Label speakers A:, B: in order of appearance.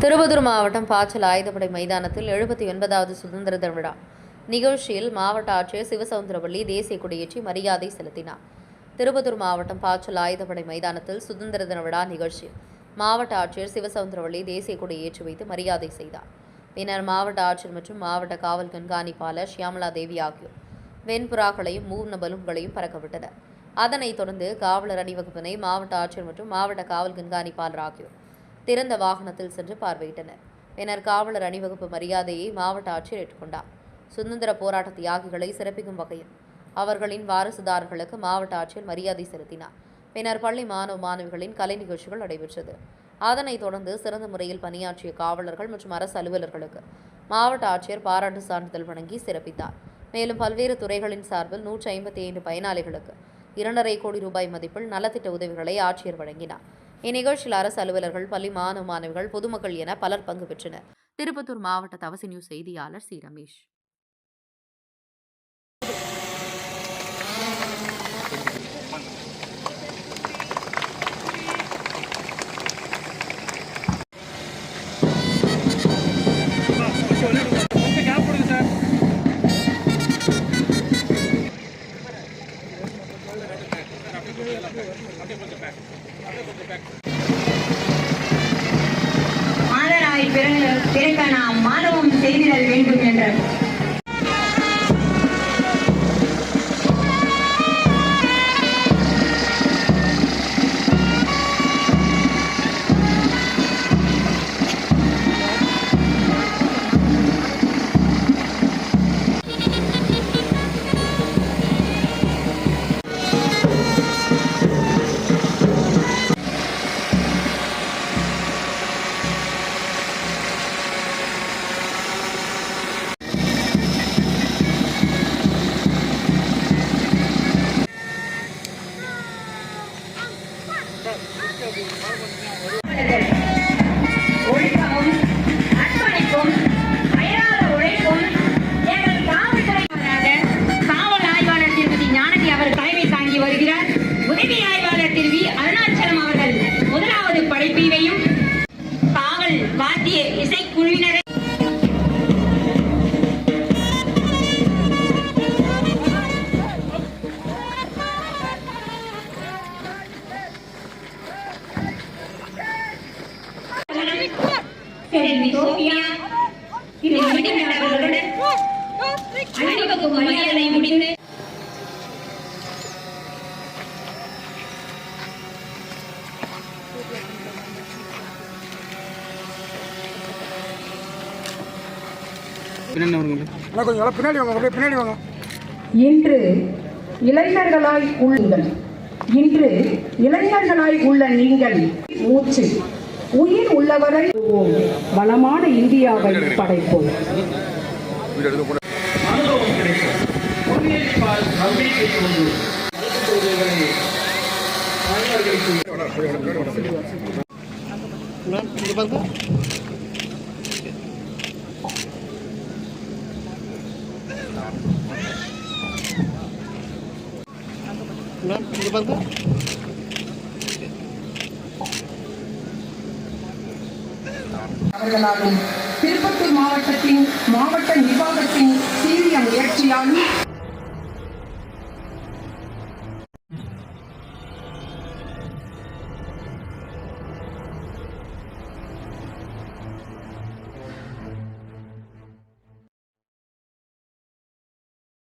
A: திருப்பத்தூர் மாவட்டம் பாச்சல் ஆயுதப்படை மைதானத்தில் 79வது சுதந்திர தின விழா நிகழ்ச்சியில் மாவட்ட ஆட்சியர் சிவசவுந்தரவள்ளி தேசிய கொடியேற்றி மரியாதை செலுத்தினார். திருப்பத்தூர் மாவட்டம் பாச்சல் ஆயுதப்படை மைதானத்தில் சுதந்திர தின விழா நிகழ்ச்சியில் மாவட்ட ஆட்சியர் சிவசவுந்தரவள்ளி தேசிய கொடி ஏற்றி வைத்து மரியாதை செய்தார். பின்னர் மாவட்ட ஆட்சியர் மற்றும் மாவட்ட காவல் கண்காணிப்பாளர் ஷியாமலா தேவி ஆகியோர் வெண்புறாக்களையும் மூர்ண பலூன்களையும் பறக்கவிட்டனர். அதனைத் தொடர்ந்து காவலர் அணிவகுப்பினை மாவட்ட ஆட்சியர் மற்றும் மாவட்ட காவல் கண்காணிப்பாளர் ஆகியோர் திறந்த வாகனத்தில் சென்று பார்வையிட்டனர். பின்னர் காவலர் அணிவகுப்பு மரியாதையை மாவட்ட ஆட்சியர் ஏற்றுக்கொண்டார். சுதந்திர போராட்ட தியாகிகளை சிறப்பிக்கும் வகையில் அவர்களின் வாரிசுதாரர்களுக்கு மாவட்ட ஆட்சியர் மரியாதை செலுத்தினார். பின்னர் பள்ளி மாணவ மாணவிகளின் கலை நிகழ்ச்சிகள் நடைபெற்றது. அதனைத் தொடர்ந்து சிறந்த முறையில் பணியாற்றிய காவலர்கள் மற்றும் அரசு அலுவலர்களுக்கு மாவட்ட ஆட்சியர் பாராட்டு சான்றிதழ் வழங்கி சிறப்பித்தார். மேலும் பல்வேறு துறைகளின் சார்பில் 155 பயனாளிகளுக்கு 2.5 கோடி ரூபாய் மதிப்பில் நலத்திட்ட உதவிகளை ஆட்சியர் வழங்கினார். இந்நிகழ்ச்சியில் அரசு அலுவலர்கள், பள்ளி மாணவ மாணவிகள், பொதுமக்கள் என பலர் பங்கு பெற்றனர். திருப்பத்தூர் மாவட்ட தவசி நியூஸ் செய்தியாளர் சி. ரமேஷ்.
B: மாதராய் பிறக்க நாம் மாதவம் செய்திடல் வேண்டும் என்ற ஒழுக்கமும் அர்ப்பணிப்பும் அயராத உழைப்பும் எங்கள் காவல்துறையினராக காவல் ஆய்வாளர் திருமதி ஞானதி அவர் தலைமை தாங்கி வருகிறார். உதவி ஆய்வாளர் திரு வி. அருணாச்சலம் அவர்கள் முதலாவது படைப்பினையும் காவல் வாத்திய இசைக்குழுவினரை அணிவகுப்பு மரியாதை முடிந்து
C: இன்று இளைஞர்களாய் உள்ள நீங்கள் மூச்சு உயிர் உள்ளவரை வளமான இந்தியாவை படைப்போம். அவர்களாலும் திருப்பத்தூர் மாவட்ட நிர்வாகத்தின் சீரிய முயற்சியாலும்